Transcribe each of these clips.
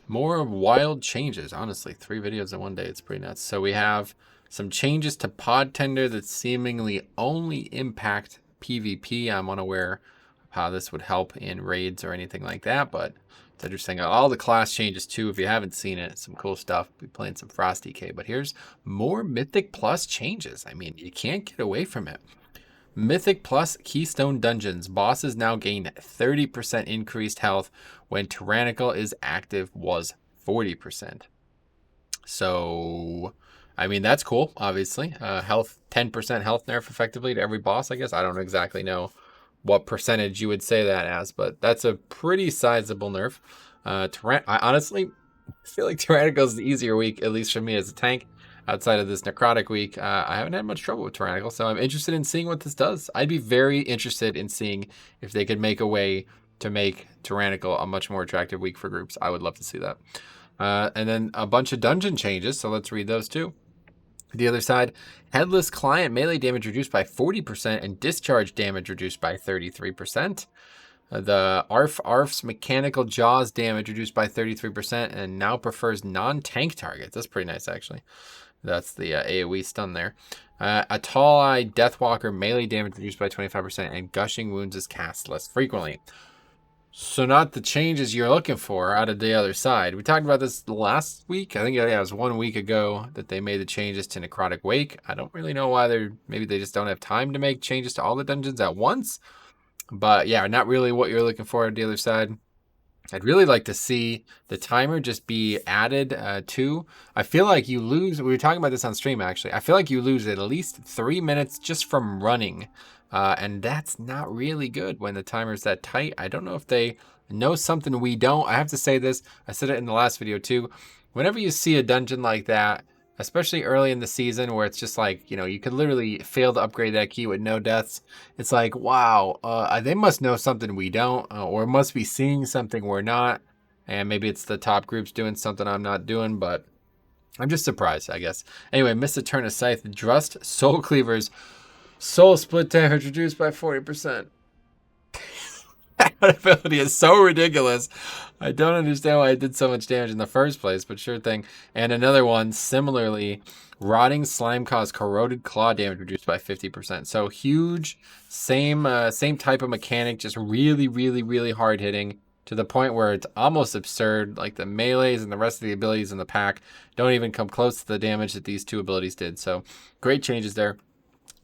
More wild changes, honestly. 3 videos in one day. It's pretty nuts. So we have some changes to Pod Tender that seemingly only impact PvP. I'm unaware of how this would help in raids or anything like that, but it's interesting. All the class changes too, if you haven't seen it. Some cool stuff. We'll be playing some Frosty K, but here's more Mythic Plus changes. I mean, you can't get away from it. Mythic Plus Keystone Dungeons. Bosses now gain 30% increased health when Tyrannical is active was 40%. So, I mean, that's cool, obviously. Health, 10% health nerf effectively to every boss, I guess. I don't exactly know what percentage you would say that as, but that's a pretty sizable nerf. I honestly feel like Tyrannical is the easier week, at least for me as a tank. Outside of this necrotic week, I haven't had much trouble with Tyrannical, so I'm interested in seeing what this does. I'd be very interested in seeing if they could make a way to make Tyrannical a much more attractive week for groups. I would love to see that. And then a bunch of dungeon changes, so let's read those too. The other side, headless client melee damage reduced by 40% and discharge damage reduced by 33%. The Arf's mechanical jaws damage reduced by 33% and now prefers non-tank targets. That's pretty nice, actually. That's the AoE stun there. A Tall Eye Deathwalker melee damage reduced by 25% and Gushing Wounds is cast less frequently. So not the changes you're looking for out of the other side. We talked about this last week. I think it was 1 week ago that they made the changes to Necrotic Wake. I don't really know why maybe they just don't have time to make changes to all the dungeons at once. But yeah, not really what you're looking for on the other side. I'd really like to see the timer just be added to. I feel like you lose. We were talking about this on stream, actually. I feel like you lose at least 3 minutes just from running. And that's not really good when the timer's that tight. I don't know if they know something we don't. I have to say this. I said it in the last video too. Whenever you see a dungeon like that, especially early in the season where it's just like, you could literally fail to upgrade that key with no deaths. It's like, wow, they must know something we don't, or must be seeing something we're not. And maybe it's the top groups doing something I'm not doing, but I'm just surprised, I guess. Anyway, missed a turn of scythe. Drust Soul Cleavers. Soul split damage reduced by 40%. That ability is so ridiculous. I don't understand why it did so much damage in the first place, but sure thing. And another one, similarly, Rotting Slime caused corroded claw damage reduced by 50%. So huge, same type of mechanic, just really, really, really hard hitting to the point where it's almost absurd. Like the melees and the rest of the abilities in the pack don't even come close to the damage that these two abilities did. So great changes there.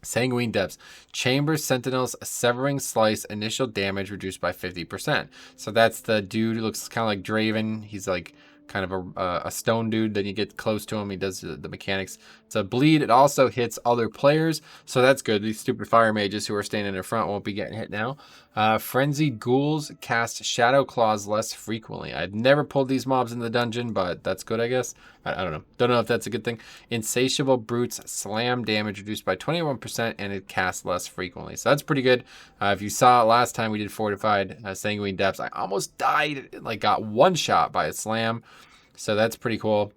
Sanguine Depths. Chamber Sentinel's Severing Slice initial damage reduced by 50%. So that's the dude who looks kind of like Draven. He's like kind of a stone dude. Then you get close to him. He does the mechanics. It's a bleed. It also hits other players. So that's good. These stupid fire mages who are standing in front won't be getting hit now. Frenzied Ghouls cast Shadow Claws less frequently. I've never pulled these mobs in the dungeon, but that's good, I guess. I don't know. Don't know if that's a good thing. Insatiable Brutes Slam damage reduced by 21% and it casts less frequently. So that's pretty good. If you saw it last time we did Fortified Sanguine Depths, I almost died. Like got one shot by a slam. So that's pretty cool.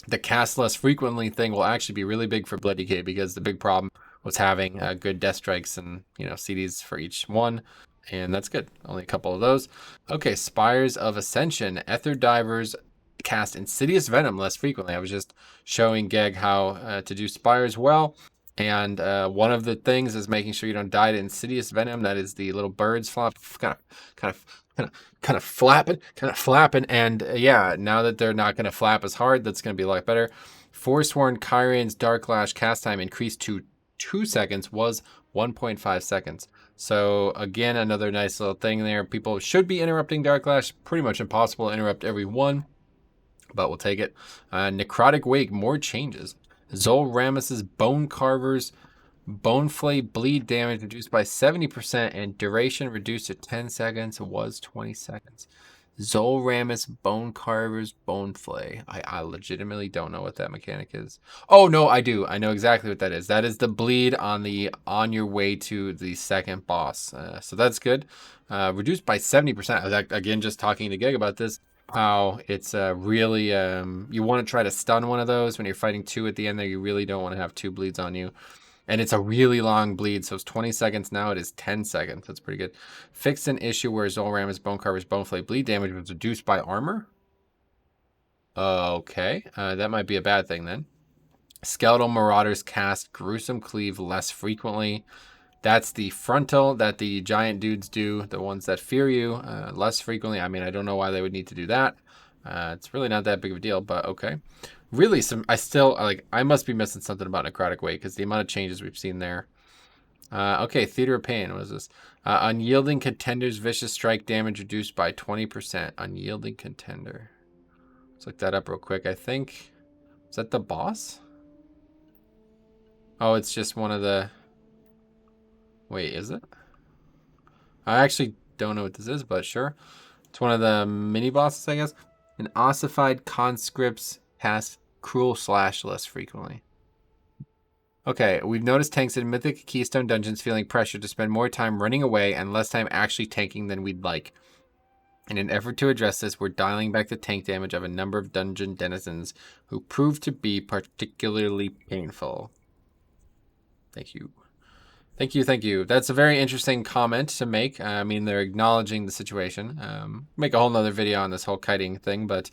The cast less frequently thing will actually be really big for Bloody K because the big problem was having good death strikes and CDs for each one. And that's good. Only a couple of those. Okay, Spires of Ascension. Ether Divers cast Insidious Venom less frequently. I was just showing Geg how to do Spires well. And one of the things is making sure you don't die to Insidious Venom. That is the little birds kind of flapping. And yeah, now that they're not going to flap as hard, that's going to be a lot better. Forsworn Kyrian's Dark Lash cast time increased to 2 seconds was 1.5 seconds. So again, another nice little thing there. People should be interrupting Dark Lash. Pretty much impossible to interrupt every one, but we'll take it. Necrotic Wake, more changes. Zol Rammus's Bone Carvers Boneflay bleed damage reduced by 70% and duration reduced to 10 seconds was 20 seconds. Zol Rammus Bone Carvers Boneflay. I legitimately don't know what that mechanic is. Oh no, I do. I know exactly what that is. That is the bleed on your way to the second boss. So that's good. Reduced by 70%. I was again just talking to Geg about this. How it's really you want to try to stun one of those when you're fighting two at the end there. You really don't want to have two bleeds on you. And it's a really long bleed, so it's 20 seconds now. It is 10 seconds. That's pretty good. Fixed an issue where Zolram's Bone Carver's Boneflay bleed damage was reduced by armor. Okay, that might be a bad thing then. Skeletal Marauders cast Gruesome Cleave less frequently. That's the frontal that the giant dudes do, the ones that fear you less frequently. I mean, I don't know why they would need to do that. It's really not that big of a deal, but okay. Really, I must be missing something about Necrotic Weight because the amount of changes we've seen there. Okay, Theater of Pain. What is this? Unyielding Contender's Vicious Strike damage reduced by 20%. Unyielding Contender. Let's look that up real quick. I think, is that the boss? Oh, it's just one of the... Wait, is it? I actually don't know what this is, but sure. It's one of the mini bosses, I guess. An ossified conscripts cast Cruel Slash less frequently. Okay, we've noticed tanks in Mythic Keystone dungeons feeling pressure to spend more time running away and less time actually tanking than we'd like. In an effort to address this, we're dialing back the tank damage of a number of dungeon denizens who prove to be particularly painful. Thank you. Thank you, thank you. That's a very interesting comment to make. I mean, they're acknowledging the situation. Make a whole nother video on this whole kiting thing, but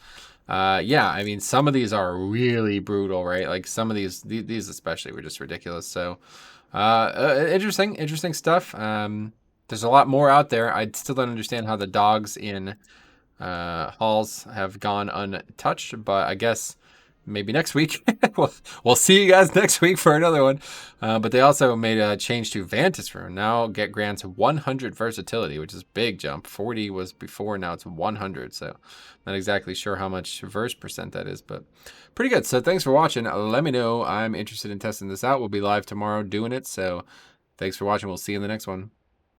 yeah, I mean, some of these are really brutal, right? Like some of these especially were just ridiculous. So interesting stuff. There's a lot more out there. I still don't understand how the dogs in halls have gone untouched, but I guess maybe next week. we'll see you guys next week for another one. But they also made a change to Vantis Rune. Now grants 100 versatility, which is a big jump. 40 was before, now it's 100. So not exactly sure how much verse percent that is, but pretty good. So thanks for watching. Let me know. I'm interested in testing this out. We'll be live tomorrow doing it. So thanks for watching. We'll see you in the next one.